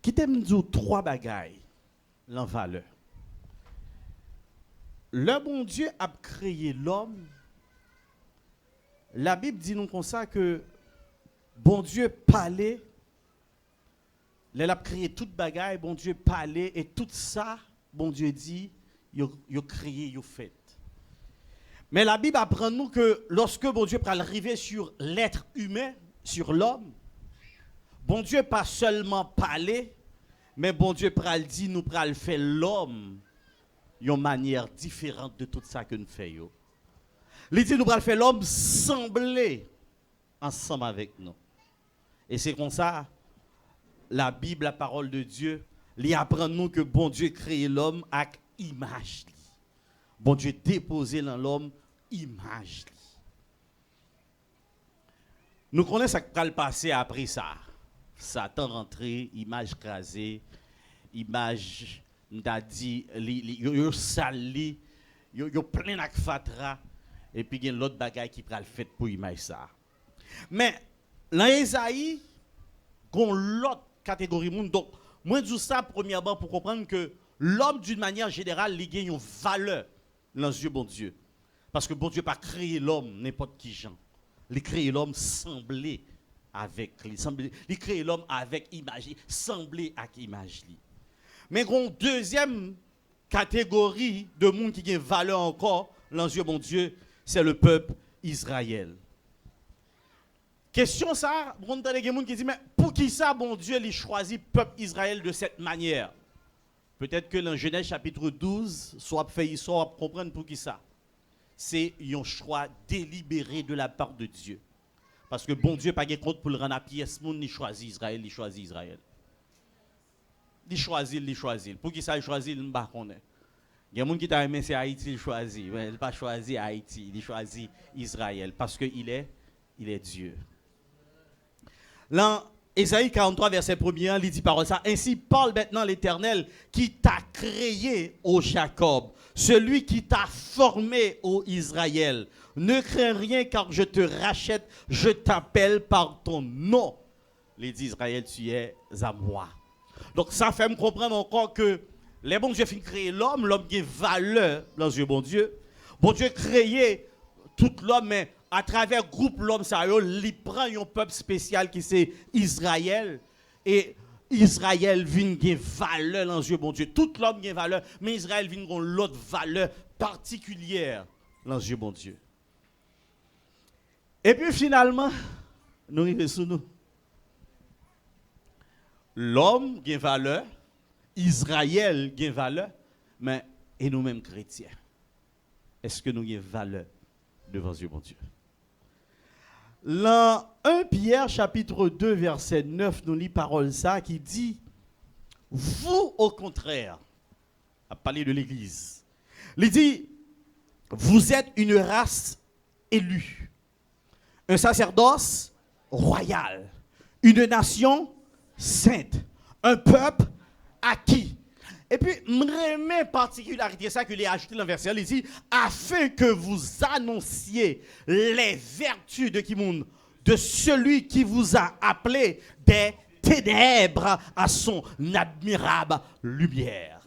qui t'aime dire trois bagailles, l'en valeur. Le bon Dieu a créé l'homme. La Bible dit nous comme ça que bon Dieu parlait, il a créé toute bagaille, bon Dieu parlait et tout ça, bon Dieu dit, il a créé, il a fait. Mais la Bible apprend nous que lorsque bon Dieu peut arriver sur l'être humain, sur l'homme, bon Dieu pas seulement parler, mais bon Dieu pral dit nous pral faire l'homme d'une manière différente de tout ça que nous faisons. Il dit nous pral faire l'homme sembler ensemble avec nous. Et c'est comme ça, la Bible, la parole de Dieu, lui apprend nous que bon Dieu crée l'homme avec image. Bon Dieu déposé dans l'homme image. Nous connaissons ce qui va le passer après ça. Satan rentré, image crasée, image, n'a dit, yo sali, yo plein de fatra, et puis il y a l'autre bagaille qui va le fait pour image ça. Mais dans Esaïe, il y a l'autre catégorie monde. Donc, moi je dis ça premièrement pour comprendre que l'homme d'une manière générale, il a une valeur dans les yeux bon Dieu. Parce que bon Dieu n'a pas créé l'homme n'importe qui genre. Il a créé l'homme semblé avec lui. Il a créé l'homme avec image, semblé avec image. Mais il y a une deuxième catégorie de monde qui a une valeur encore dans les yeux bon Dieu, c'est le peuple Israël. Question ça, il y a des gens qui disent, mais pour qui ça, bon Dieu, il choisit le peuple Israël de cette manière? Peut-être que dans Genèse chapitre 12, soit fait histoire pour comprendre pour qui ça. C'est un choix délibéré de la part de Dieu. Parce que bon Dieu n'a pas de compte pour le rendre à pièce, il choisit Israël, il choisit Israël. Il choisit. Pour qui ça, il choisit, il ne sait pas. Il y a des gens qui t'a aimé, c'est Haïti, il choisit. Mais il n'a pas choisi Haïti, il choisit Israël. Parce qu'il est Dieu. Dans Ésaïe 43, verset 1er, il dit parole ça. Ainsi parle maintenant l'Éternel qui t'a créé, ô Jacob, celui qui t'a formé, ô Israël. Ne crains rien car je te rachète, je t'appelle par ton nom. Il dit Israël, tu es à moi. Donc ça fait me comprendre encore que les bons dieux fin créer l'homme a valeur dans les yeux bon Dieu. Bon Dieu créé tout l'homme, mais à travers le groupe l'homme, il prend un peuple spécial qui c'est Israël. Et Israël vient de valeur dans les yeux bon Dieu. Tout l'homme a valeur, mais Israël vient de l'autre valeur particulière dans les yeux bon Dieu. Et puis finalement, nous arrivons sous nous. L'homme a valeur, Israël a valeur, mais et nous-mêmes chrétiens, est-ce que nous avons valeur devant Dieu, mon Dieu? Dans 1 Pierre chapitre 2 verset 9, nous lisons parole ça qui dit, vous au contraire, à parler de l'Église, il dit, vous êtes une race élue, un sacerdoce royal, une nation sainte, un peuple acquis. Et puis, je remets particularité ça que j'ai ajouté dans le verset. Il dit, afin que vous annonciez les vertus de qui monde, de celui qui vous a appelé des ténèbres à son admirable lumière.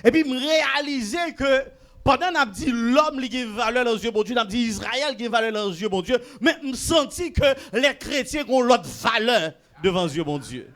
Et puis, je réaliser que pendant qu'on a dit l'homme qui a valeur dans les yeux de Dieu, on a dit Israël qui a valeur dans les yeux de Dieu, mais je senti que les chrétiens ont l'autre valeur devant les yeux de Dieu.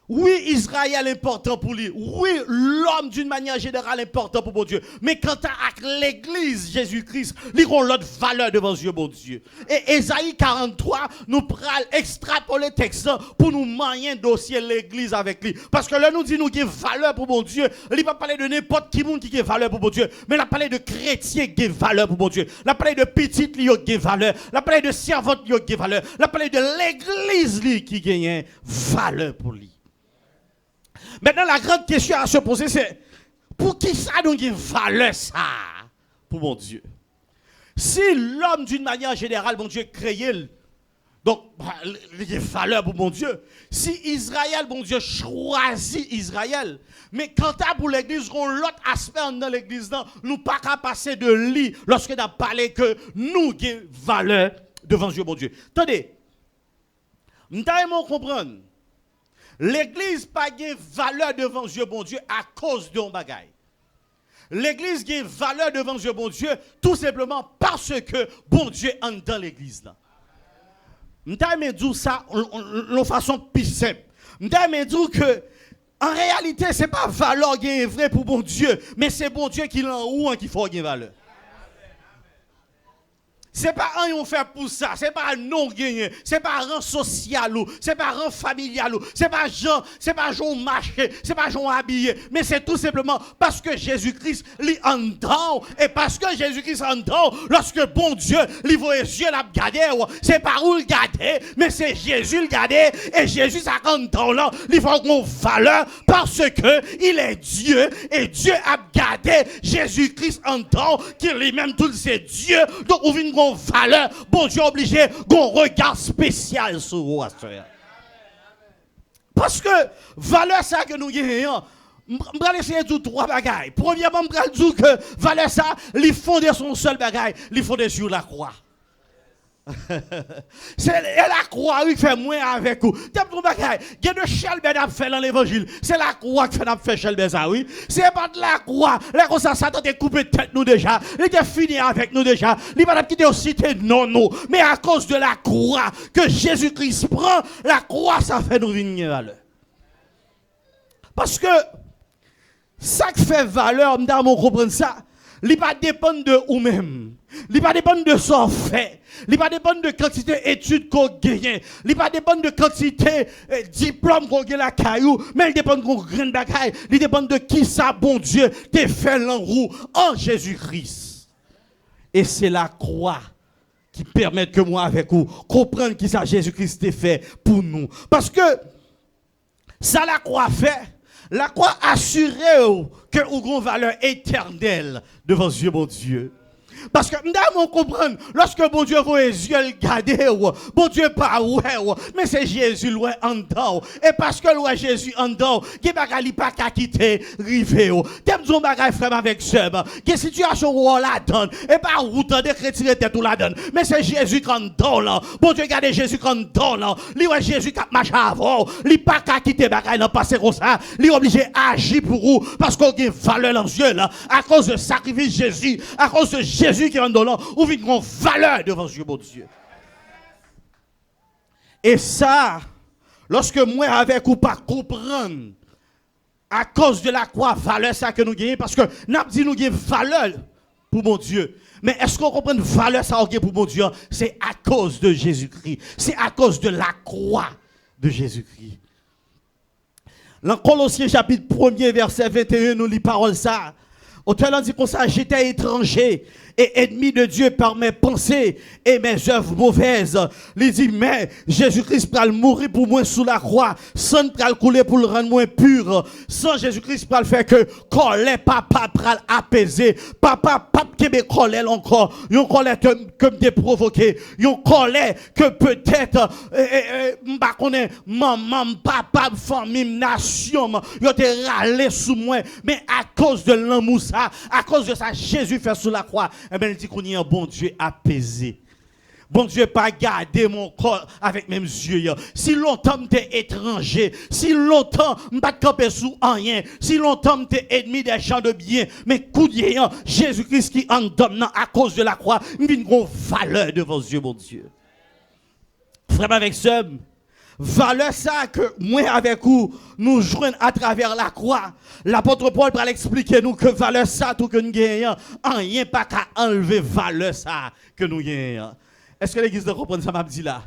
Oui, Israël est important pour lui. Oui, l'homme d'une manière générale est important pour mon Dieu. Mais quant à l'église Jésus-Christ, ils ont l'autre valeur devant Dieu, mon Dieu. Et Ésaïe 43, nous prenons extrapoler le texte pour nous manier un dossier l'église avec lui. Parce que là, nous dit nous qui valeur pour mon Dieu. Il ne va pas parler de n'importe qui monde qui a valeur pour mon Dieu. Mais il a parlé de chrétiens qui a valeur pour mon Dieu. Il a parlé de petites qui a valeur. Il a parlé de servantes qui a valeur. Il a parlé de l'église qui a valeur pour lui. Maintenant, la grande question à se poser, c'est pour qui ça nous a valeur ça pour mon Dieu? Si l'homme, d'une manière générale, mon Dieu, créé, donc, il a valeur pour mon Dieu. Si Israël, mon Dieu, choisit Israël, mais quand à pour l'église, on l'autre aspect dans l'église, nous ne pouvons pas passer de lit lorsque nous avons parlé que nous avons valeur devant Dieu, mon Dieu. Attendez, nous devons comprendre. L'église n'a pas de valeur devant Dieu, bon Dieu, à cause de mon bagaille. L'église a valeur devant Dieu, bon Dieu, tout simplement parce que bon Dieu est dans l'église. Je vais dire ça de façon plus simple. Je vais dire que, en réalité, ce n'est pas valeur qui est vrai pour bon Dieu, mais c'est bon Dieu qui l'en ou qui faut gagner valeur. Ce n'est pas un on fait pour ça, ce n'est pas un non gagné, ce n'est pas un rang social, ce n'est pas un rang familial, ce n'est pas Jean marché, ce n'est pas Jean habillé, mais c'est tout simplement parce que Jésus-Christ est en dedans, et parce que Jésus-Christ est en dedans, lorsque bon Dieu, il voit les yeux l'a regarder, c'est pas où le garder, mais c'est Jésus le garder, et Jésus ça en dedans là, il faut qu'on valeur parce que il est Dieu, et Dieu a gardé Jésus-Christ en dedans, qui lui-même tout c'est Dieu, donc on vient valeur, bon Dieu obligé qu'on regard spécial sur vous. Parce que valeur ça que nous gagnons, je vais essayer de dire trois bagailles. Premièrement, je vais dire que valeur ça, il fonde son seul bagaille, il fonde sur la croix. C'est la croix qui fait moins avec vous. Il y a de Chelben à faire dans l'évangile. C'est la croix qui fait Chelben ça, oui. C'est pas de la croix. Là, comme ça, Satan a coupé tête nous déjà. Il était fini avec nous déjà. Il va quitter aussi non, non. Mais à cause de la croix que Jésus-Christ prend, la croix, ça fait nous venir valeur. Parce que ça qui fait valeur, on comprend ça. Il ne pas dépendre de vous-même. Il ne pas dépendre de son fait. Il ne pas dépendre de quantité d'études qu'on gagne. Il ne pas dépendre de quantité de diplômes qu'on gagne la caillou. Mais il dépend de grain de bagaille. Il dépend de qui ça, bon Dieu, t'es fait l'enroue en Jésus-Christ. Et c'est la croix qui permet que moi avec vous comprendre qui ça Jésus-Christ t'est fait pour nous. Parce que ça la croix fait. La croix assure que nous avons une valeur éternelle devant Dieu, mon Dieu. Parce que nous comprenons, lorsque bon Dieu voit les yeux garder, bon Dieu pas ouais, mais c'est Jésus loin en dedans. Et parce que loin Jésus en dedans, qui bagali pas qu'à quitter rivé. T'aimes son bagage frère avec sœur. Quelle situation où la donne et pas route de retirer tête ou la donne. Mais c'est Jésus qui en dedans là. Bon Dieu garde Jésus qui en dedans là. Lui ouais Jésus qui marche avant. Lui pas qu'à quitter bagage là passer comme ça. Lui obligé agir pour vous parce qu'on a valeur dans Dieu là à cause de sacrifice Jésus, à cause de Jésus qui est en dedans, ou vit une valeur devant Dieu, mon Dieu. Et ça, lorsque moi avec ou pas comprendre, à cause de la croix, valeur ça que nous gagnons, parce que nous avons dit nous gagnons valeur pour mon Dieu. Mais est-ce qu'on comprend valeur ça pour mon Dieu? C'est à cause de Jésus-Christ. C'est à cause de la croix de Jésus-Christ. Dans Colossiens chapitre 1er, verset 21, nous lisons parole ça. Auteur dit comme ça, j'étais étranger et ennemi de Dieu par mes pensées et mes œuvres mauvaises. Il dit, mais Jésus-Christ pral mourir pour moi sous la croix, sans pral couler pour le rendre moins pur, sans Jésus-Christ pral faire que colère papa pral apaiser, papa qui me colère encore, yon colère comme des provoqué, yon colère que peut-être m'pa connaît maman, papa, famille, nation, yon te râlé sous moi, mais à cause de l'amour ça, à cause de ça Jésus fait sous la croix. Eh bien, il dit qu'on y a un bon Dieu apaisé. Bon Dieu, pas garder mon corps avec mes yeux. Si longtemps t'es étranger, si longtemps m'pas camper sous rien, si longtemps t'es ennemi des champs de bien, mais coup de Jésus-Christ qui en donne à cause de la croix, une grande valeur devant Dieu, mon Dieu. Frère avec ce valeur ça que moi avec vous nous joignons à travers la croix. L'apôtre Paul va expliquer nous que valeur ça tout que nous gagnons, rien pas qu'à enlever valeur ça que nous gagnons. Est-ce que l'église de comprendre ça m'a dit là?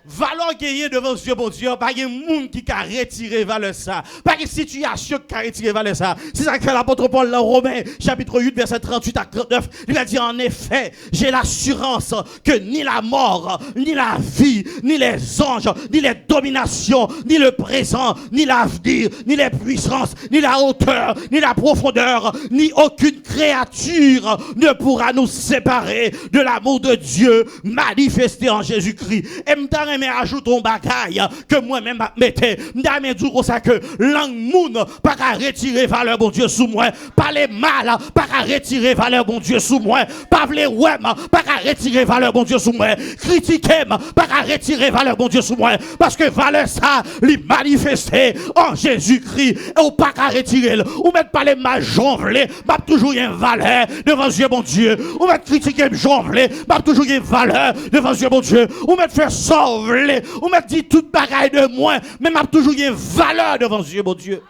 Valeur gagnée devant Dieu, bon Dieu, pas de monde qui a retiré valeur ça, pas de situation qui a retiré valeur ça. C'est ça que l'apôtre Paul dans Romains, chapitre 8, verset 38 à 39, il a dit en effet, j'ai l'assurance que ni la mort, ni la vie, ni les anges, ni les dominations, ni le présent, ni l'avenir, ni les puissances, ni la hauteur, ni la profondeur, ni aucune créature ne pourra nous séparer de l'amour de Dieu manifesté en Jésus-Christ. Et aimé ajouter un bagaille que moi-même mettez. M'dame dit comme ça que langue moun pas qu'à retirer valeur bon Dieu sous moi. Parler mal pas qu'à retirer valeur bon Dieu sous moi. Pas vle ouais pas qu'à retirer valeur bon Dieu sous moi. Critiquer pas qu'à retirer valeur bon Dieu sous moi parce que valeur ça li manifester en Jésus-Christ et ou pas qu'à retirer ou mettre parler mal jonvler m'a toujours une valeur devant Dieu bon Dieu ou mettre critiquer jonvler m'a toujours une valeur devant Dieu bon Dieu ou mettre faire sauver ou mettre dire toute bagaille de moi mais m'a toujours une valeur devant Dieu bon Dieu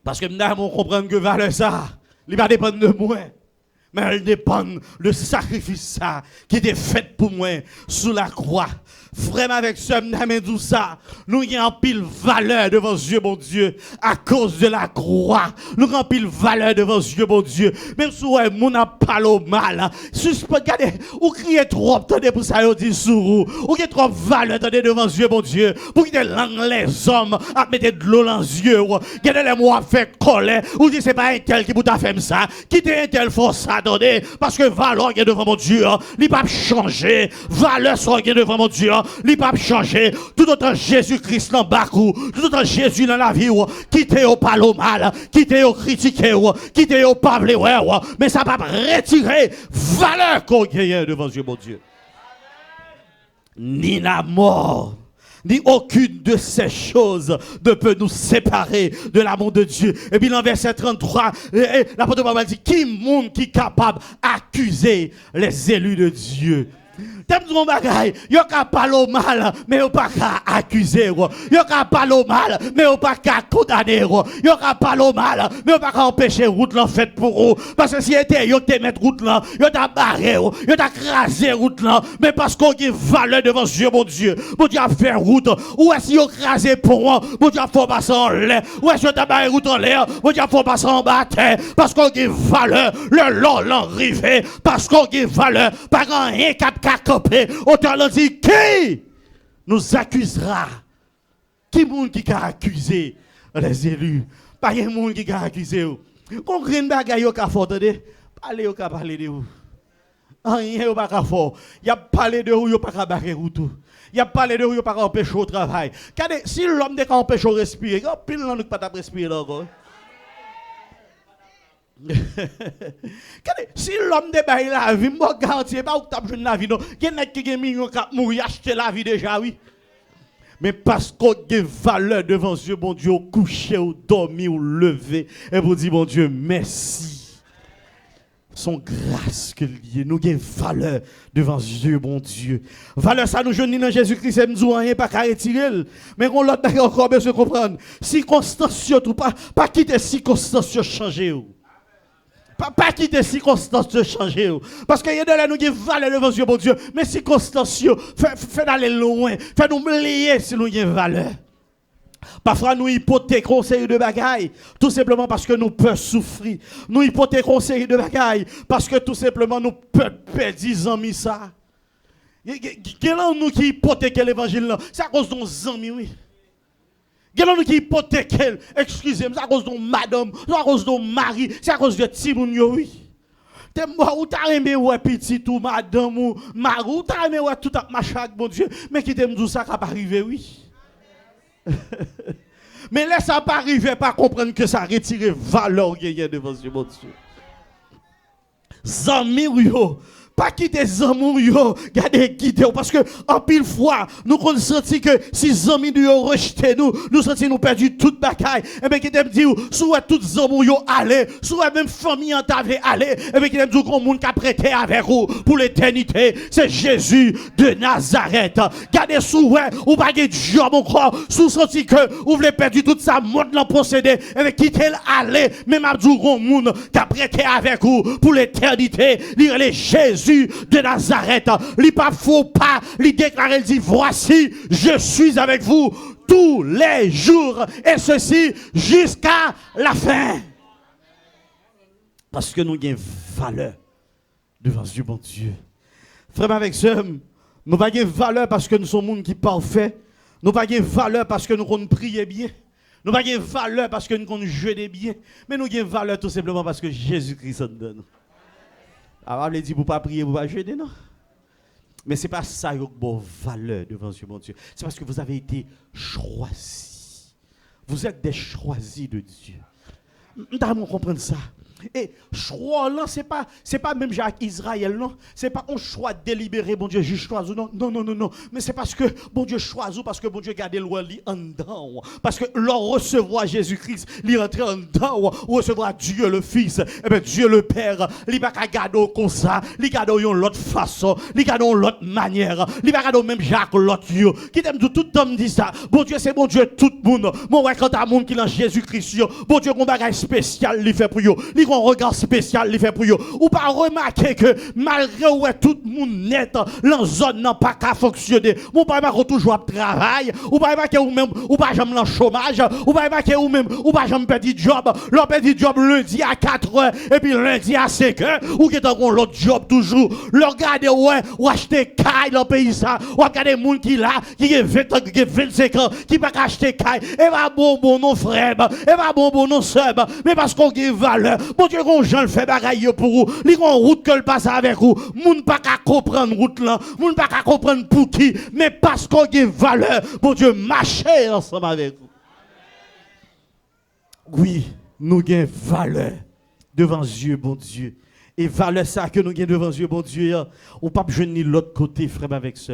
parce que nous comprendre que valeur ça il va dépendre de moi mais elle dépend du sacrifice ça qui était fait pour moi sous la croix. Frère avec ce tout ça, nous avons pile valeur devant Dieu, mon Dieu, à cause de la croix. Nous avons pile valeur devant Dieu, mon Dieu. Même si on n'a pas le mal, regardez, ou criez trop, attendez pour ça, on dit sous vous, ou qui trop valeur, attendez devant Dieu, mon Dieu, pour que les hommes à mettre de l'eau dans les yeux, regardez les mots à faire colère, ou dit c'est pas un tel qui vous a fait ça, quittez un tel force, attendez, parce que valeur qui est devant mon Dieu, il ne peut pas changer, valeur soit qui est devant mon Dieu, il ne peut pas changer. Tout autant Jésus-Christ dans Bakou, tout autant Jésus dans la vie, quittez au pas le mal, quittez au critiquer, quittez au pas le mais ça va retirer valeur qu'on gagne devant Dieu, mon Dieu. Ni la mort, ni aucune de ces choses ne peut nous séparer de l'amour de Dieu. Et puis dans verset 33, l'apôtre Paul dit, qui monde qui est capable d'accuser les élus de Dieu? T'aimes mon bagay, yo ka parler mal, mais yo pas ka accuser, yo ka parler mal, mais yo pas ka condamner, yo ka parler mal, mais yo pas ka empêcher route là fait pour vous, parce que si était yo te mettre route là, yo t'a barré, yo t'a crasé route là, mais parce qu'on a valeur devant Dieu, mon Dieu a fait route, ou est-ce yo crasé pour moi, mon Dieu a fait passer en l'air, ou est-ce yo t'a barré route en l'air, mon Dieu a fait passer en bas terre, parce qu'on a valeur, le long l'arrivée, parce qu'on a valeur, pas grand rien cap autant l'on dit qui nous accusera? Qui monde qui a accusé les élus? Pas un monde qui a accusé. Quand green bagaille yo ka fort de parler yo ka parler de vous. Rien yo pas ka fort. Y a parlé de vous yo pas ka barrer ou tout. Y a parlé de vous yo pas empêcher au travail. Regardez si l'homme de ka empêche au respirer, pile là nous pas ta respirer là encore. Si l'homme de bail la vie, moi garantis pas ou t'as jeune la vie non. Gen qui gen million cap mourir acheter la vie déjà oui. Mais parce qu'on a valeur devant Dieu, bon Dieu, au coucher, au dormir, au lever et vous dire bon Dieu merci. Son grâce que lié, nous avons valeur devant Dieu, bon Dieu. Valeur ça nous jeunes dans Jésus-Christ, nous disons rien pas qu'à retirer. Mais on l'autre encore besoin de comprendre. Circonstances tout pas quitter circonstances changer. Pas quitter circonstances de changer. Parce qu'il y a de là nous qui valeur devant Dieu, bon Dieu. Mais circonstances, fait d'aller loin. Fait nous oublier si nous avons valeur. Parfois nous hypothéquons série de bagailles. Tout simplement parce que nous pouvons souffrir. Nous hypothéquons série de bagailles. Parce que tout simplement nous pouvons perdre 10 ans. Ça. Quel est nous qui hypothéquons l'évangile? C'est à cause de nos amis, oui. Il y a qui hypothèque, excusez-moi, c'est à cause de madame, c'est à cause de mari, c'est à cause de Timoun, oui. Ou t'as aimé ouais petit ou madame ou mari, ou t'as aimé ouais tout à machac, bon Dieu, mais qui t'aime tout ça qui va arriver, oui. Mais laisse ça pas arriver, pas comprendre que ça retire valeur devant Dieu, bon Dieu. Zami, oui, pas quitter Zamou, gardez quitter parce que en pile fois nous avons senti que si Zamou nous rejeté nous senti nous perdu toute bataille et bien qui t'aime dire soit tout Zamou yo aller soit même famille en t'avait aller et bien qui t'aime dire qu'on monde qui a prêté avec vous pour l'éternité c'est Jésus de Nazareth. Gardez sous ou pas de Dieu mon corps sous senti que vous voulez perdre toute sa mode l'en posséder et bien quitter aller même abdou qu'on monde qui a prêté avec vous pour l'éternité lire les Jésus de Nazareth, il pas faux pas, il déclare, il dit voici, je suis avec vous tous les jours et ceci jusqu'à la fin. Parce que nous avons valeur devant Dieu, bon Dieu. Frère avec sœur, nous n'avons pas valeur parce que nous sommes monde qui parfait. Nous n'avons pas valeur parce que nous connaissons prier bien. Nous n'avons pas valeur parce que nous connaissons jeûner bien. Mais nous avons valeur tout simplement parce que Jésus-Christ nous donne. Alors, on dit pour ne pas prier, pour ne pas jeûner, non? Mais ce n'est pas ça qui a une valeur devant Dieu, mon Dieu. C'est parce que vous avez été choisis. Vous êtes des choisis de Dieu. Nous devons comprendre ça. Et choix là, c'est pas même Jacques Israël, non. C'est pas un choix délibéré, bon Dieu, juste choisi, non. Mais c'est parce que bon Dieu choisit, parce que bon Dieu garde le lit en dedans. Parce que l'on recevra Jésus-Christ, il rentre en dedans, on recevra Dieu le Fils, et bien Dieu le Père, il va garder comme ça, il garde de l'autre façon, il garde de l'autre manière, il va garder même Jacques l'autre yo. Qui t'aime tout homme dit ça. Bon Dieu, c'est bon Dieu tout le monde. Mon ouais, quand t'as monde qui dans Jésus-Christ, bon Dieu, qu'on bagage spécial, il fait pour yo. Un regard spécial il fait pour vous. Ou pas remarquer que malgré où tout le monde net, la zone n'a pas qu'à fonctionner. Ou pas remarquer toujours à travail. Ou pas remarquer ou même, ou pas jamais dans le chômage. Ou pas remarquer ou même, ou pas jamais petit job. Leur petit job lundi à 4h et puis lundi à 5h. Ou qui est encore l'autre job toujours. Leur garder ouais, ou acheter caille dans le pays ça. Ou regarder les gens qui là, qui a 20 ans, qui a 25 ans, qui pas acheter caille. Et va bon non frère. Et va bon non sœur. Mais parce qu'on a valeur. Bon Dieu, quand Jean le fait bagaille pour vous, li gon route que le passe avec vous, moun pas qu'à comprendre route là, moun pas qu'à comprendre pour qui, mais parce qu'on a valeur, bon Dieu, marcher ensemble avec vous. Oui, nous avons valeur devant Dieu, bon Dieu. Et valeur ça que nous avons devant Dieu, bon Dieu, ou pas besoin ni l'autre côté, frère avec ça.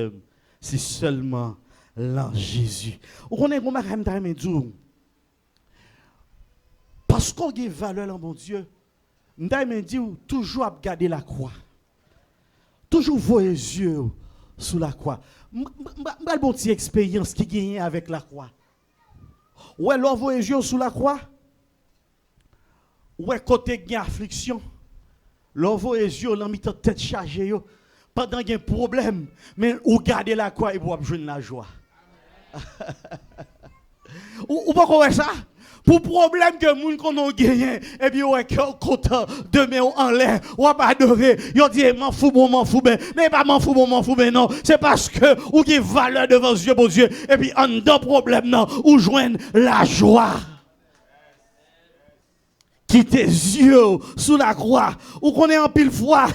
C'est seulement là Jésus. Ou on est bon parce qu'on a valeur là, mon Dieu. Nous dit toujours à garder la croix. Toujours voir les yeux sous la croix. M'bal bon petite expérience qui gagne avec la croix. Ouais, l'on voit les yeux sous la croix. Ouais, côté gagne affliction. L'on voit les yeux dans mi-temps tête chargée pendant qu'il y a un problème, mais ou garder la croix et pour joindre la joie. Ou pas quoi ça? Pour problème que moun qu'on a gagné, et puis ouais content demain en l'air, ou pas adorer, yo dit m'en fous ben, mais pas m'en fous ben non, c'est parce que ou qui valeur devant Dieu bon Dieu, et puis en dans problème non, ou joindre la joie. Qui tes yeux sous la croix, ou qu'on est en pile fois,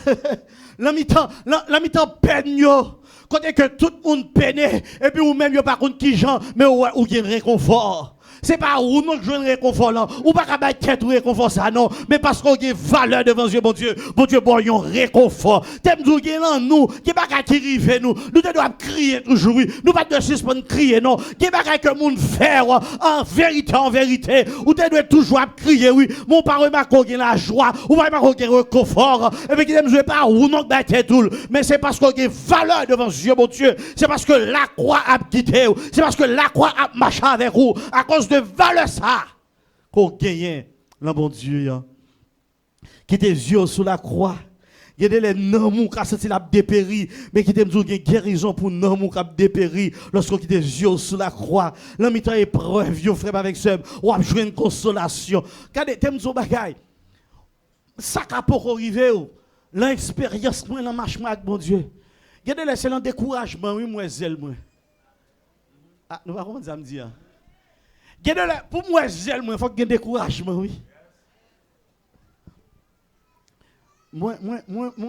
la mi-temps peine yo. Quand que tout le monde peine, et puis ou même yo par contre qui gens, mais ou qui réconfort. C'est pas où nous jouons réconfort là, ou pas qu'à battre tête ou réconfort ça non, mais parce qu'on a valeur devant Dieu, bon Dieu, bon yon réconfort. T'aimes nous qui là nous, qui pas qu'à river nous devons crier toujours oui, nous pas de suspendre crier non, qui pas qu'à que monde faire en vérité, ou tu dois toujours crier oui, mon parent m'a qu'on la joie, ou pas qu'on a réconfort, et puis qui t'aime jouer pas où nous battre tête tout, mais c'est parce qu'on a valeur devant Dieu, bon Dieu, c'est parce que la croix a quitté, c'est parce que la croix a marché avec vous à cause de valeur ça qu'on gagne là bon Dieu qui tes yeux sous la croix il y a des noms qui senti la dépéri mais qui t'aime une guérison pour noms qui dépéri lorsqu'on qui tes yeux sous la croix là mi-temps épreuve vieux frère avec ça ou a jouer une consolation regardez t'aime son bagaille ça qui pas arrivé l'expérience moi dans marche avec bon Dieu il y a des c'est un découragement oui moi zèle moi ah nous va comment ça me dit pour moi, il faut qu'il y ait découragement, oui. Moi,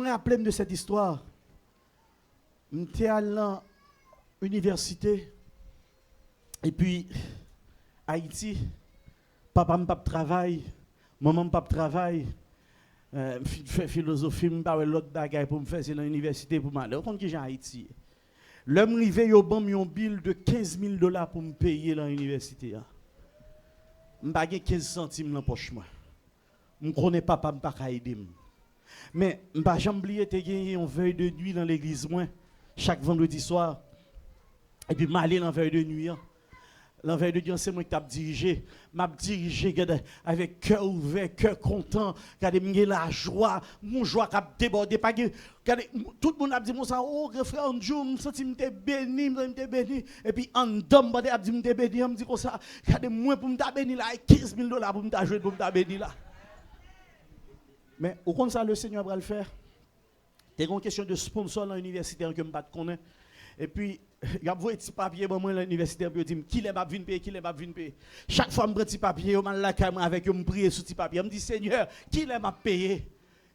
rappelle de cette histoire. J'étais allé à l'université. Et puis, Haïti, papa ne travaille, maman ne travaille. Fait philosophie, je parle l'autre bagaille pour me faire, c'est dans l'université pour m'aller. Quand j'ai Haïti. L'homme arrivé au banc un bill de $15,000 pour me payer dans l'université. Je n'ai pas 15 centimes dans la poche. Je ne connais pas papa, je ne peux pas aider. Mais je n'ai pas oublié de gagner une veille de nuit dans l'église chaque vendredi soir. Et puis je suis allé dans la veille de nuit. La veille de nuit, c'est moi qui t'ai dirigé. Je dirigé avec cœur ouvert, cœur content. Regardez, la joie, mon joie qui a débordé. Tout le monde a dit, oh, frère, un jour, je me sens béni, béni. Et puis, en dame, je me suis béni. Je me dis comme ça, regardez-moi pour me bénir là, $15,000 pour me jouer, pour me bénir là. Mais, au compte ça, le Seigneur va le faire. C'est une question de sponsor dans l'université que je ne connais pas. Et puis, il y a un petit papier dans l'université, puis il dit, qui est venir payer, qui est venir payer. Chaque fois que je prends un petit papier, je suis avec eux, je prie sur petit papier. Je me dis, Seigneur, qui est m'a payé?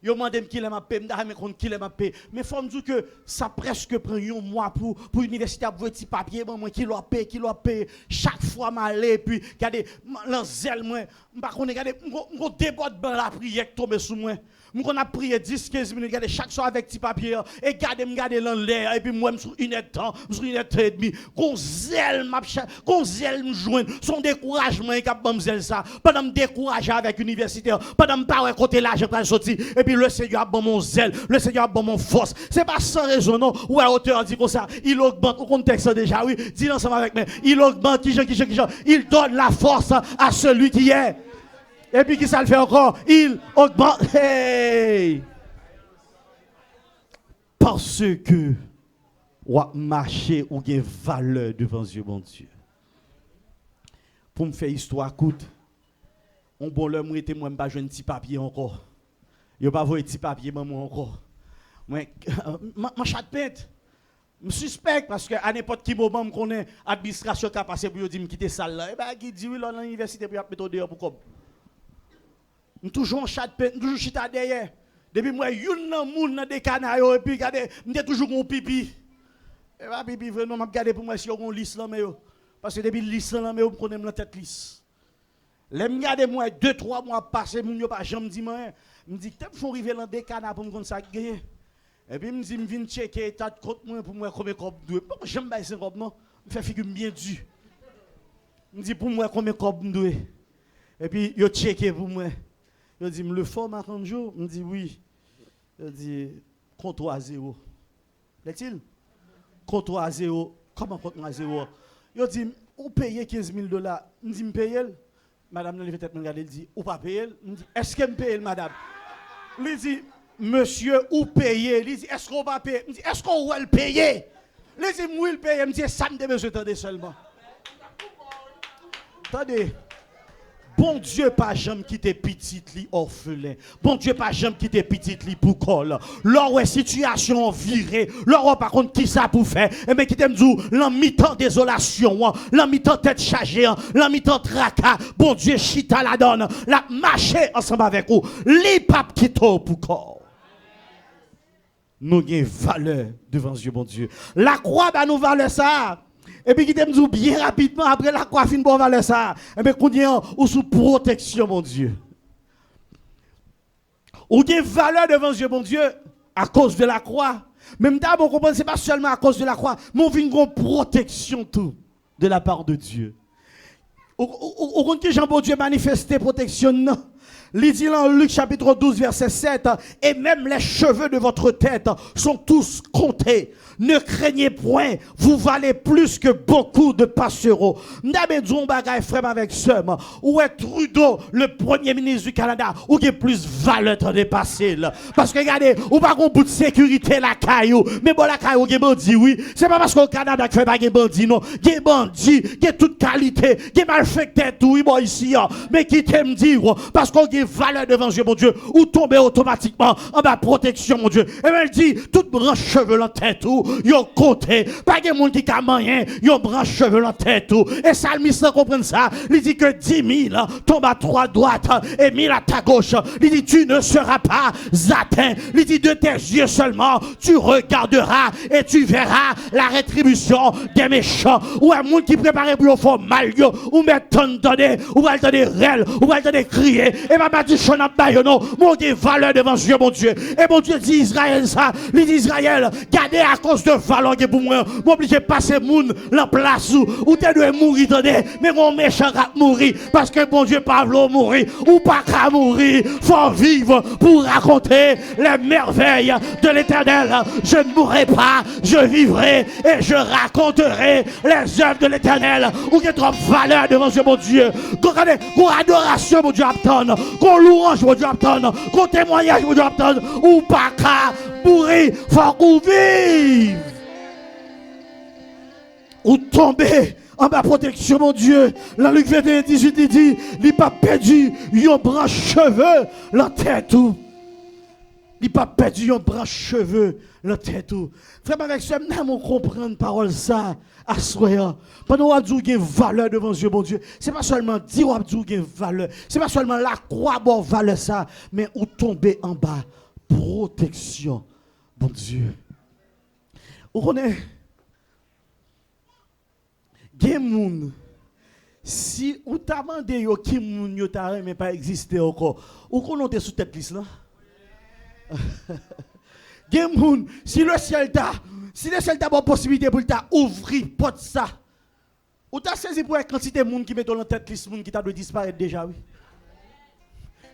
Yo demandé qui m'a payé, m'da mais qui m'a payé. Mais faut me dire que ça presque prend un mois pour l'université avoir petit papier, moi qui l'a payé. Chaque fois m'aller puis regardez l'enzel moi, pas connait regardez mon déborde dans la prière qui tombe sur moi. M'on a prié 10-15 minutes, regardez chaque soir avec petit papier et regardez dans l'air et puis moi sur une heure de temps, sur une heure et demie, gon zèle me joindre, son découragement et cap bam zèle ça, pendant me décourager avec universitaire, pendant me pas côté l'argent pour sortir et puis le Seigneur a bon mon zèle, le Seigneur a bon mon force. C'est pas sans raison non, ou à auteur dit comme ça, il augmente au contexte déjà oui, dis ensemble avec moi, il augmente qui il donne la force à celui qui est. Et puis qui ça le fait encore? Il augmente. Hey! Parce que ou marcher ou gain valeur devant Dieu mon Dieu. Pour me faire histoire écoute. On bon l'homme était moi pas jouer un petit papier encore. Yo pas voir petit papier maman encore. Moi ma chat pète. Je suspecte parce que à n'importe quel moment me connaît administration qui a passé pour dire me quitter salle là. Et ben qui dit oui là dans l'université pour mettre dehors pour comme. Toujours en chat peine, toujours chita derrière. Depuis moi, yon nan moun nan de canayo et puis regardez, m'te toujours mon pipi. Et va pipi vraiment m'a regarder pour moi si on lisse là mais yo. Parce que depuis lisse là mais yo me connais la tête lisse. Les me regarder moi 2-3 mois passé moun yo pas jamais dit moi. Me dit t'es font river dans de cana pour me connait ça gagner. Et puis me dit me vinn checker état de compte moi pour moi combien cob doit. J'aime pas 50 non. Me fait figure bien dû. Me dit pour moi combien cob doit. Et puis yo checker pour moi. Il dit, le fort à 30 jours. Il dit, oui. Il dit, compte à 0. Est-il? Compte à 0. Comment compte à 0? Il dit, vous payez $15,000. Il dit, je paye. Madame, elle fait regarder, il dit, ou pas payer? Il dit, est-ce que je paye, madame? Il dit, monsieur, ou payer? Il dit, est-ce qu'on va payer? Il dit, est-ce qu'on va le payer? Il dit, oui, il paye. Il dit, ça me besoin de seulement. Attendez. Bon Dieu, pas jamais quitter petite li orphelin. Bon Dieu, pas jamais quitter petite li pour col. Lors où situation virée, lors où par contre qui ça pour faire, et mais qui t'aime dire, l'en mi-temps désolation, l'en mi-temps tête chargée, l'en mi-temps tracas, bon Dieu, chita la donne, la marcher ensemble avec vous, les papes qui t'ont pour col. Nous avons valeur devant Dieu, bon Dieu. La croix, bah, nous valeur ça. Et puis qui t'aime dire bien rapidement après la croix fin bon valeur ça. Et bien qu'on est ou sous protection mon Dieu. Ou des valeur devant Dieu mon Dieu à cause de la croix. Même d'abord comprendre c'est pas seulement à cause de la croix, mais on vient une protection tout de la part de Dieu. Au compte que Jean bon Dieu manifesté protection non. Il dit dans Luc chapitre 12 verset 7 et même les cheveux de votre tête sont tous comptés. Ne craignez point, vous valez plus que beaucoup de passereaux. N'avez dit bagay frère avec somme. Où est Trudeau, le premier ministre du Canada, ou qui est plus valeur de dépasser. Parce que regardez, ou pas un bout de sécurité la caillou, mais bon la caillou qui bandit oui, c'est pas parce qu'au Canada qui fait pas des bandits non, qui bandit, qui toute qualité, qui malfecté tout oui bon ici mais qui t'aime dire parce qu'on a valeur devant Dieu mon Dieu, ou tomber automatiquement en bas protection mon Dieu. Et elle dit toute branche cheveux en tête tout yo côté pas de monde qui a moyen yo branche cheveux en tête tout et salmiste comprendre ça il dit que 10 000 tombent à ta droite et 1000 à ta gauche il dit tu ne seras pas atteint il dit de tes yeux seulement tu regarderas et tu verras la rétribution des méchants ou un monde qui prépare pour faire mal ou mettre donner ou va donner réel ou va donner crier et ma dit chona bayono mon Dieu valeur devant Dieu mon Dieu et mon Dieu dit Israël ça il dit Israël gardez à cause de valeur pour moi m'obligé passer moun la place où tu dois mourir mais mon méchant va mourir parce que mon Dieu pas veut mourir ou pas qu'à mourir faut vivre pour raconter les merveilles de l'Éternel je ne mourrai pas je vivrai et je raconterai les œuvres de l'Éternel ou qu'il y a trop valeur devant Dieu mon Dieu qu'on adoration mon Dieu attend qu'on louange mon Dieu attend qu'on témoignage mon Dieu attend ou pas qu'à mourir faut qu'on vive ou tomber en ma protection, mon Dieu. Dans Luc 21, 18, il dit, il n'a pas perdu un branche cheveux, la tête tout. Il n'a pas perdu un branche cheveux, la tête tout. Frère, avec ce même, on comprend parole ça, à soi. Pendant qu'on a dit qu'il valeur devant Dieu, mon Dieu, ce n'est pas seulement dire qu'il y a valeur, ce n'est pas seulement la croix, bon valeur ça, mais ou tomber en bas. protection, bon Dieu. Vous connaissez, il y a des gens, si vous avez demandé qui moun t'a mais pas existé encore, vous connaissez sous tête liste là? Il y a des gens, si le ciel t'a bonne possibilité pour ouvrir porte ça, ou t'as saisi pour la quantité de monde qui met dans la tête liste, monde qui t'a de disparaître déjà, oui.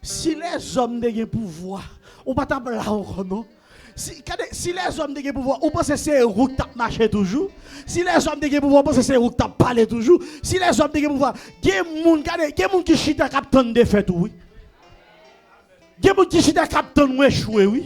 Si les hommes ont pouvoir, ou pas t'en là encore, non? Si les hommes ont pouvoir, ou pensez que c'est roux qui marché toujours? Si les hommes ont pouvoir, ou pensez que c'est roux qui parlé toujours? Si les hommes ont pouvoir, il y a des gens qui chita captain de fait, oui. Il y a des gens qui chita captain ou échoué, oui.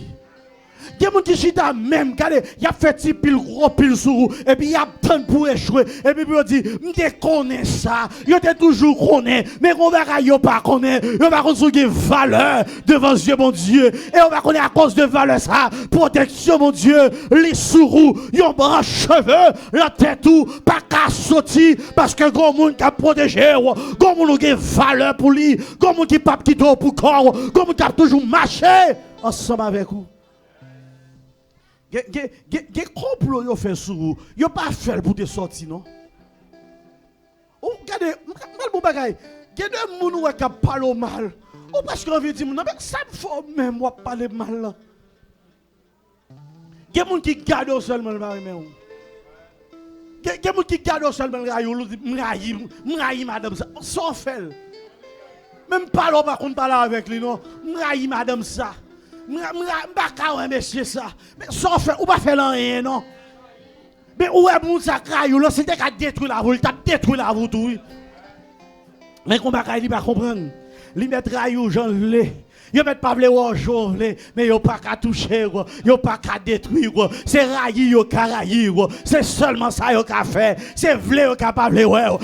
Il y a des gens qui chita même, il a fait pile gros pile sur et puis il a tant pour échouer. Et puis il dit, je connais ça, je toujours connais, mais on va pas connaître, on va construire valeur devant Dieu, mon Dieu. Et on va connaître à cause de valeur ça, protection, mon Dieu, les sourous, yon branche cheveux, la tête ou, pas qu'à sortir, parce que grand monde qui a protégé, grand monde qui a valeur pour lui, grand monde qui pas qui pour corps, grand monde qui a toujours marché ensemble avec vous. Des complots yo fait sur vous, yo pas fait pour te sortir non. Regardez, mal bon bagay. Il y a des gens qui parlent mal. Ou parce qu'on veut dire non mais ça me faut même moi parler mal là. Il y a des gens qui gardent seulement le mari même. Il y a des gens qui gardent seulement le raï, m'raï madame ça. Sans fait. Même parler pas qu'on parle avec lui non. M'raï madame ça. M'baka monsieur ça. Mais sans faire ou pas faire rien non. Mais où est mon sacraille là c'était qu'à détruire la voûte, t'as détruit la voûte oui. Mais qu'on baka il pas comprendre. Li mettre raillou Jean lé. Yo met pas vle ou jonle, mais yo pas qu'à toucher yo pas qu'à détruire c'est railli yo carailli c'est seulement ça yo qu'a fait, c'est vle yo capable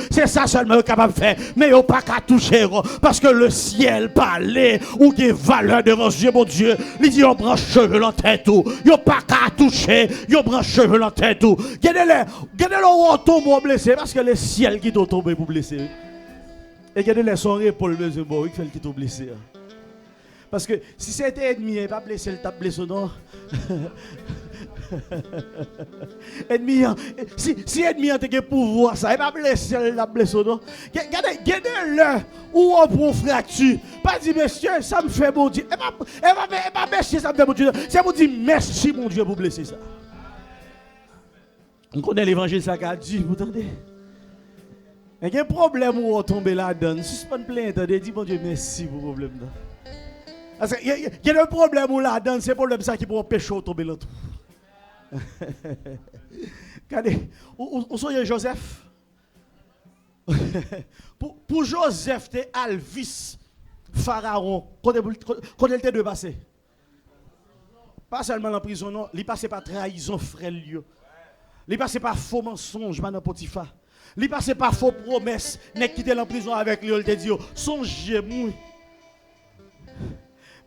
c'est ça seulement yo capable faire, mais yo pas qu'à toucher parce que le ciel parle ou des valeurs devant Dieu mon Dieu, il dit yo branche cheveux en tête tout, yo pas qu'à toucher, yo branche cheveux en tête tout. Gardez-le ou tombe blessé parce que le ciel qui doit tomber pour blesser. Et gardez-le son épaule deuxième bois qui fait qui doit blesser. Parce que si c'était ennemi, il va blesser le tape blessé non. Ennemi, si ennemi a un pouvoir, ça, il va blesser le tape blessé non. Gardez-le ou on prend fracture. Pas dire monsieur, ça me fait bon Dieu. Elle va merci, ça me fait bon Dieu. C'est pour dire merci mon Dieu pour blesser ça. On connaît l'évangile, ça qu'a dit, vous entendez? Il y a un problème où on tombe là-dedans. Suspend plainte, dit mon Dieu merci pour le problème là. Il y a un problème où là-dedans, c'est le problème ça qui peut empêcher de tomber là-dedans. Regardez, où sont Joseph? Pour Joseph, c'était Alvis, Pharaon, quand il était de passer. Pas seulement en prison, non, il passait par trahison, frère. Il passait par faux mensonges, madame Potiphar. Il passait par faux promesses, n'est quitté en prison avec lui, il te dit, songez-moi.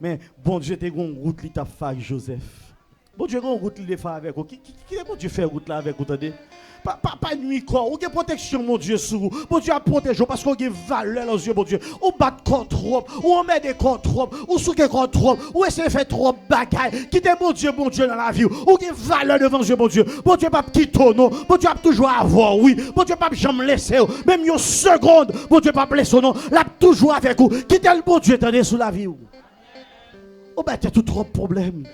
Mais bon Dieu, tu as une route qui t'a fait avec Joseph. Bon Dieu, tu as une route qui t'a fait avec vous. Qui est bon Dieu fait route là avec vous? Pas nuit corps. Ou une protection, mon Dieu, sur vous. Bon Dieu a protégé parce qu'on a valeur dans les yeux, mon Dieu. Ou bat contre trop. Ou on met des contre trop. Ou souke contre trop. Ou essayer de faire trop bagaille. Quittez mon Dieu dans la vie. Ou une valeur devant Dieu, mon Dieu. Bon Dieu, pas quitter non. Bon Dieu a toujours avoir, oui. Bon Dieu, pas jamais laisser. Même une seconde, bon Dieu, pas laisser non. Là, toujours avec vous. Quittez le bon Dieu, tenez sous la vie. Ou bien, tu as tout trop de problèmes.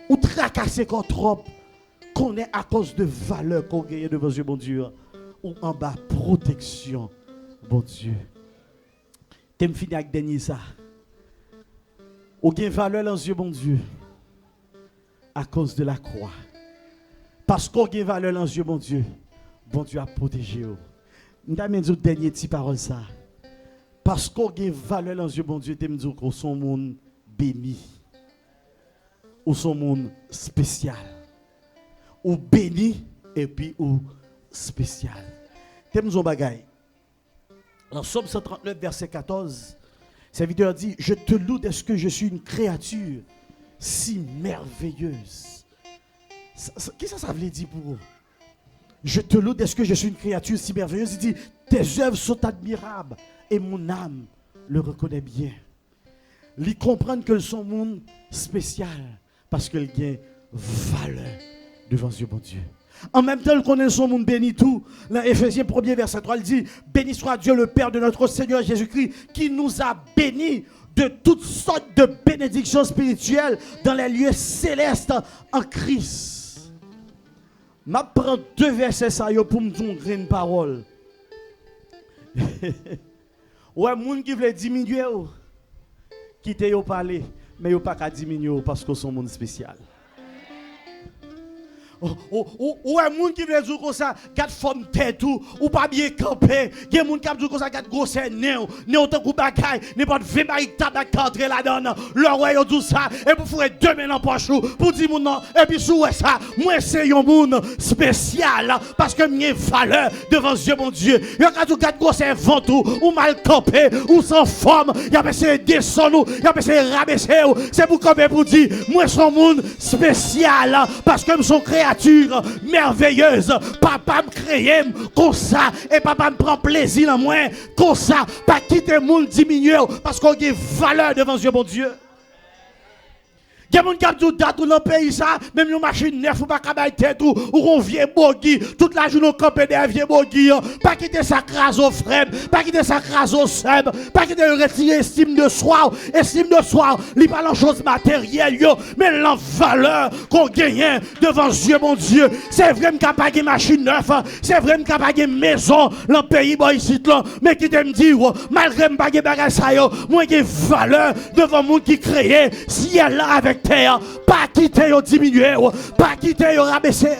Ou tracasser contre trop. Qu'on est à cause de valeur qu'on gagne devant Dieu, bon Dieu. Ou en bas, protection, bon Dieu. Tu me fini avec dernier ça. Ou gagne valeur dans Dieu, bon Dieu. À cause de la croix. Parce qu'on gagne valeur dans Dieu, bon Dieu. Bon Dieu a protégé. Je vais dire dernier petit parole ça. Parce qu'on gagne valeur dans Dieu, bon Dieu. Tu me dis qu'on son monde béni. Ou son monde spécial. Ou béni et puis ou spécial. T'aimes son bagay. Dans Somme 139, verset 14, serviteur dit, je te loue d'est-ce que je suis une créature si merveilleuse. Qu'est-ce que ça veut dire pour vous? Je te loue d'est-ce que je suis une créature si merveilleuse. Il dit, tes œuvres sont admirables et mon âme le reconnaît bien. Ils comprennent que son monde spécial. parce qu'elle gagne valeur devant Dieu, bon Dieu. En même temps, le connaît son monde béni tout. Dans Éphésiens 1er verset 3, il dit, béni soit Dieu le Père de notre Seigneur Jésus-Christ, qui nous a bénis de toutes sortes de bénédictions spirituelles dans les lieux célestes en Christ. Je prends 2 versets pour me donner une parole. Ouais, les gens qui veulent diminuer, quittez yo parler, mais yo pas qu'à diminuer parce que son monde spécial. Ouais, moun qui veut dire comme ça, quatre femmes tête ou pas bien camper. Il y a moun qui veut dire comme ça, quatre gros néo tant que bagaille, n'importe 20 barriques tabac entrer là-dedans. Le roi yo tout ça et pour faire 2 mains dans poche pour dire moun non et puis sous ça, moi c'est un moun spécial parce que m'y valeur devant Dieu mon Dieu. Il y a quatre gros ventou ou mal campé ou sans forme, il y a essayé descendre, il y a essayé rabaisser. C'est pour camper pour dire moi son moun spécial parce que me son créateur merveilleuse. Papa me crée comme ça et papa me prend plaisir en moi comme ça. Pas quitter le monde diminuer parce qu'on a valeur devant Dieu, mon Dieu. Il y a des gens qui ont dit dans le pays, même une machine neuve ou pas de tête ou on vient bogi, toute la journée on campe des vieux bogi, pas quitter sa crase au frère, pas quitter sa crase au seb, pas quitter retirer estime de soi, il pas la chose matérielle, mais la valeur qu'on gagne devant Dieu, mon Dieu. C'est vrai qu'il n'y a pas de machine neuve, c'est vrai qu'il n'y a pas de maison dans le pays, ici, mais qui te me dit, malgré que je n'ai pas de ça, moi j'ai valeur devant le monde qui crée, si elle là avec terre, pas quitter yo diminuer, pas quitter yo rabaisser.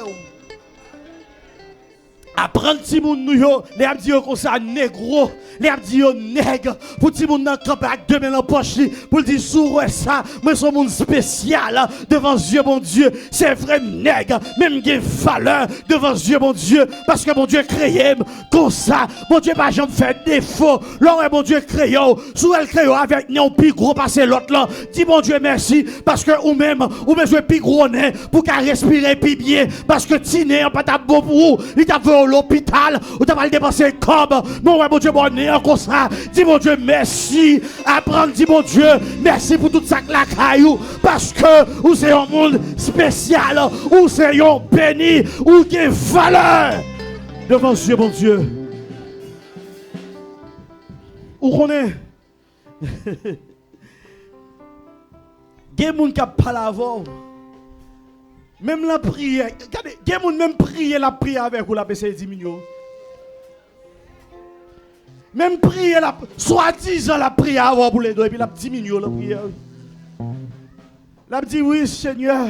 Apprendre si moun nou yo, les a dit comme ça négro, les a dit yo nègre, pour ti moun nan camper avec 2 mains en poche, pour dire sous ça, moi son monde spécial devant Dieu mon Dieu, c'est vrai nègre, même qui valeur devant Dieu mon Dieu, parce que mon Dieu créé comme ça, mon Dieu pas jamais fait défaut, là mon Dieu créé, sous elle créé avec non plus gros passer l'autre là, dis mon Dieu merci, parce que ou même jouer plus gros nez pour qu'à respirer plus bien, parce que ti n'est pas ta bon pour vous, il t'a fait l'hôpital, ou t'as pas le dépenser comme, non, ouais, mon Dieu, bon, comme ça, dis mon Dieu, merci, apprendre, dis mon Dieu, merci pour tout ça que la caillou, parce que, ou c'est un monde spécial, ou c'est un béni, ou qui est valeur devant Dieu, mon Dieu. Où qu'on est? Il y a des gens qui parlent avant. Même la prière, regardez, il y a des gens même prier la prière avec ou la PC 10 millions. Même prier la soi-disant la prière avant pour les deux et puis la 10 millions la prière. La dit oui Seigneur.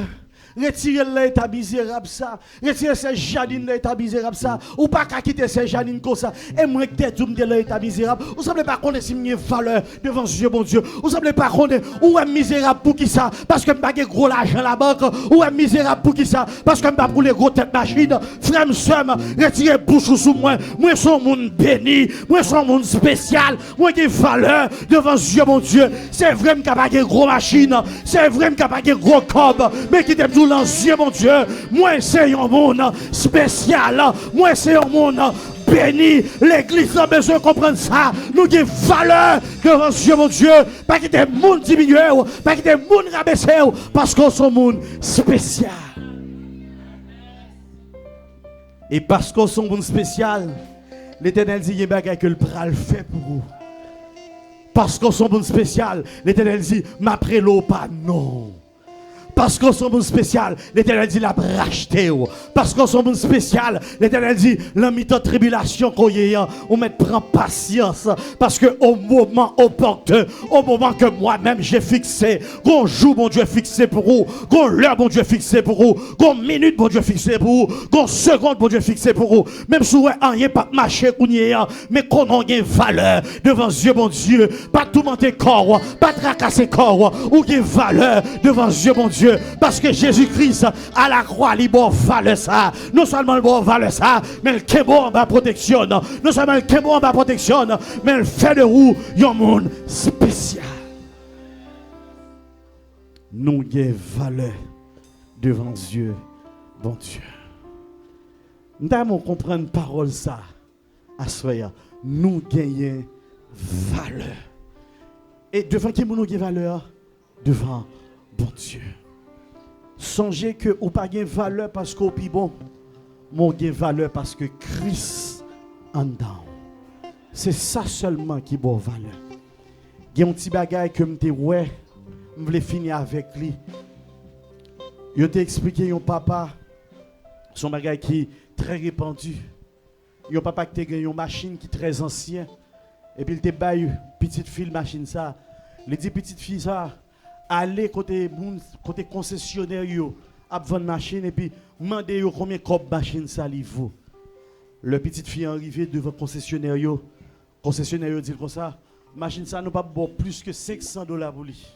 Retirez l'état misérable ça. Retirez ces janines l'état misérable ça. Ou pas qu'à quitter ces janines comme ça. Et moi que t'es tout de l'état misérable. Vous semblez pas connaître si une valeur devant Dieu mon Dieu. Vous semblez pas connaître ou est misérable pour qui ça. Parce que m'pas gros l'argent à la banque. Ou est misérable pour qui ça. Parce que m'pas pour les gros têtes machine. Frère m'sem, retirez bouche sous moi. Moi son monde béni. Moi son monde spécial. Moi qui valeur devant Dieu mon Dieu. C'est vrai m'pas pas gros machine. C'est vrai m'pas pas gros cob. Mais qui t'aime dans Dieu mon Dieu, moi c'est un monde spécial, moi c'est un monde béni, l'église a besoin de comprendre ça, nous avons valeur devant Dieu mon Dieu, pas qu'il y ait des monde diminué, pas qu'il y ait des monde rabaissé, parce qu'on est un monde spécial. Et parce qu'on est un monde spécial, l'Éternel dit, il y a des choses que le pral fait pour vous. Parce qu'on est un monde spécial, l'Éternel dit, m'après l'eau pas non. Parce qu'on est un monde spécial, l'Éternel dit la racheté. Parce qu'on est un monde spécial, l'Éternel dit la mi-temps tribulation qu'on y a, on met prend patience. Parce que au moment opportun, au moment que moi-même j'ai fixé, qu'on jour mon Dieu fixé pour vous, qu'on l'heure mon Dieu fixé pour vous, qu'on minute mon Dieu fixé pour vous, qu'on seconde mon Dieu fixé pour vous. Même si vous n'avez pas marché qu'on y a, mais qu'on a une valeur devant Dieu mon Dieu, pas tout monter corps, pas tracasser corps, ou une valeur devant Dieu mon Dieu. Parce que Jésus-Christ à la croix, il valeur ça. Non seulement il valeur ça, mais il est bon en bas protection. Non seulement il est bon en bas protection, mais il fait de vous un monde spécial. Nous avons valeur devant Dieu, bon Dieu. Nous avons comprendre parole ça. À soya, nous gagnons valeur. Et devant qui nous avons valeur? Devant bon Dieu. Songez que ou pas gain valeur parce qu'au plus bon, mon gain valeur parce que Christ en dedans. C'est ça seulement qui bon valeur. Il y a un petit bagage que m'te ouais, je voulais finir avec lui. Je t'ai expliqué un papa son bagage qui est très répandu. Un papa qui a gagné une machine qui est très ancienne et puis il t'a baillé petite fille machine ça. Il dit petite fille ça aller côté concessionnaire yo à vendre machine et puis demander yo combien de machine ça li vaut. Le petite fille arrivé devant concessionnaire yo dit comme ça, machine ça nous pas bon plus que $500 pour lui.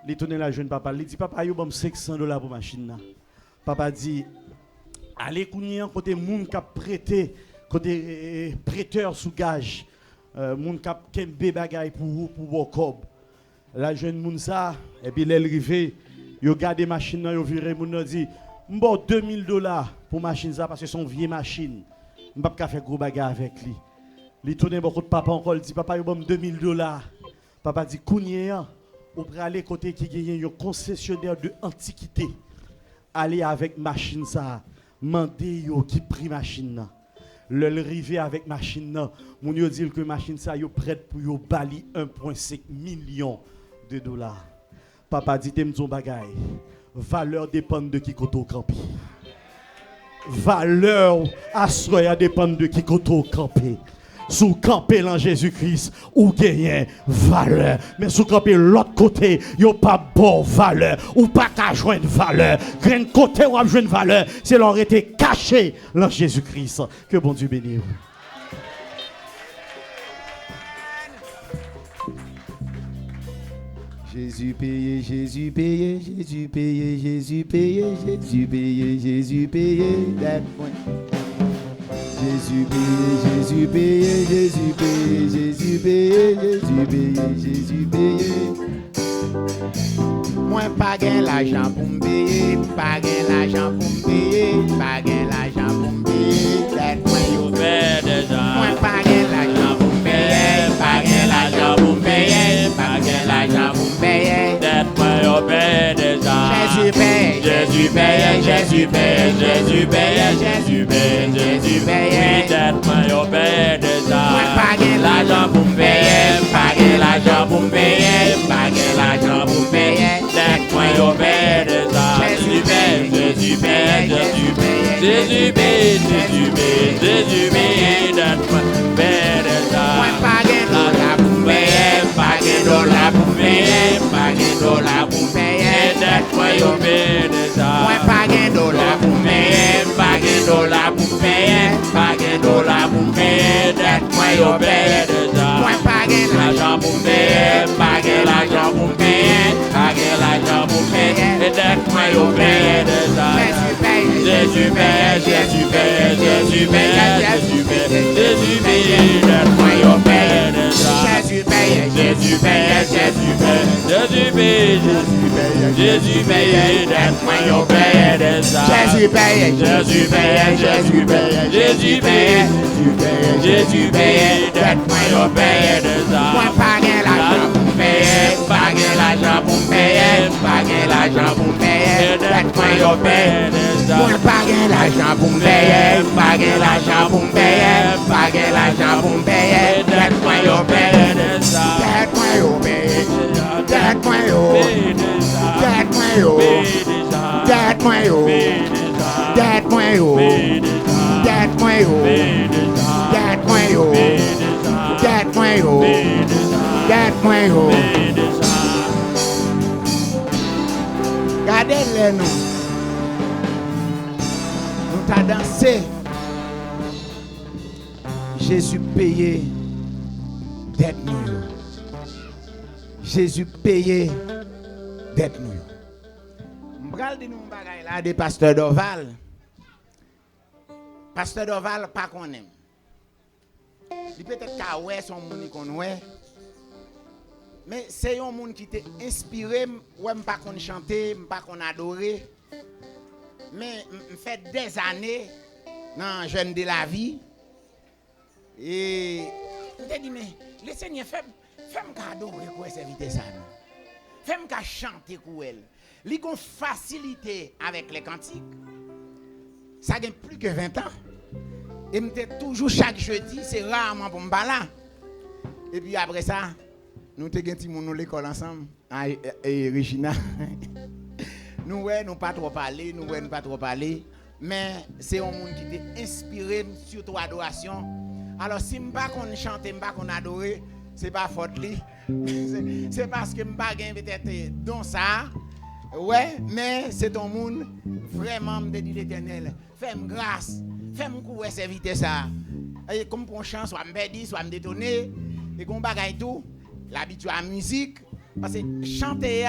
Il tourne la jeune papa, il dit papa yo bon $500 pour machine là. Papa dit allez kounien côté moun qui a prêté côté prêteur sous gage moun qui a kembe bagay pour cob. La jeune moun ça et puis elle rivé yo garder machine là yo viré moun dit m'bo $2000 pour machine ça parce que son vieille machine m'pa pas faire gros bagay avec lui. Il tourne beaucoup de papa encore, il dit papa yo bon $2000. Papa dit kounien ou pour aller côté qui gagne un concessionnaire de antiquité. Aller avec machine ça, mandé yo qui prix machine là. Le rivé avec machine là, mon yo dit que machine ça yo prête pour yo bali 1,5 million de dollars. Papa dit t'aime ton bagay. Valeur dépend de qui koto campé. Valeur assoya dépend de qui koto campé. Sous camper en Jésus-Christ ou gagner valeur, mais sous camper l'autre côté yo pas bon valeur ou pas qu'à joindre valeur. Grand côté ou à joindre valeur, c'est leur été caché en Jésus-Christ. Que bon Dieu bénisse. Jésus payé, Jésus payé, Jésus payé, Jésus payé, Jésus payé, Jésus payé, that point. Jésus payé, Jésus payé, Jésus payé, Jésus payé, Jésus payé, Jésus payé. Moi pas gain l'argent pour me payer, pas gain l'argent pour me payer, pas gain l'argent pour me payer, that point yo fait déjà. Moi pas gain l'argent pour me payer, pas gain l'argent pour me payer, pas gain l'argent pour me payer, that point yo fait déjà. Jésus paye, Jésus paye, Jésus paye, Jésus paye, Jésus paye, Jésus paye. Oui, that point yo fait déjà. Moi pas gain l'argent pour me payer, pas gain l'argent pour me payer, pas gain l'argent pour me payer. Yo paye déjà. Jésus paye, Jésus paye, Jésus paye, Jésus paye, Jésus paye, Jésus paye, that paye déjà. Moi pas gain dollar pour payer, pas gain dollar pour payer, pas gain dollar pour payer, that yo paye déjà. Moi pas gain dollar pour payer, pas gain dollar pour payer, pas gain dollar pour payer, that yo paye déjà. Moi pas gain l'argent pour payer, pas gain l'argent pour payer, pas gain l'argent pour payer, et that yo paye déjà. Jésus paye, Jésus paye, Jésus paye, Jésus paye, Jésus paye, that yo paye déjà. Jésus paye, Jésus paye, Jésus paye, Jésus paye, Jésus paye, that yo paye déjà. Jésus paye, Jésus paye, Jésus paye, Jésus paye, Jésus paye, that yo paye déjà. Moi pas gain l'argent pour payer, pas gain l'argent pour payer, pas gain l'argent pour payer, that yo paye déjà. Moi pas gain l'argent pour payer, pas gain l'argent pour payer, pas gain l'argent pour payer, that yo paye déjà. That yo paye, that yo, that yo, that yo, that yo, that yo, that yo, that yo, that yo. Regardez-les nous. Nous t'as dansé. Jésus payé dette nous. Jésus payé dette nous. M'bral di nou bagay là de pasteur Doval. Pasteur Doval pas connaît. Il peut-être qu'à ouais son moun qu'on ouais. Mais c'est un monde qui t'a inspiré, ouais m'pas qu'on chanter, m'pas qu'on adorer. Mais fait des années dans jeune de la vie et je te dis mais le Seigneur fait me adorer quoi serviteur ça. Fait me chanter pour elle. li gon facilité avec les cantiques. Ça gagne plus que 20 ans. Et m'était toujours chaque jeudi, c'est rarement pour m'ba là. Et puis après ça, nous te gen ti moun l'école ensemble. Et Regina. nous pas trop parler, nous pas trop parler, mais c'est un monde qui t'a inspiré surtout adoration. Alors si m'pa qu'on chante, m'pa qu'on adorer, c'est pas faute li. C'est parce que m'pa gen peut-être don ça. Ouais, mais c'est ton monde vraiment me dit l'Éternel, fais-moi grâce, fais-moi courir servir ça. Et comme pour chant soit me soit me détonner et qu'on bagaille tout, l'habitude à la musique parce que chanter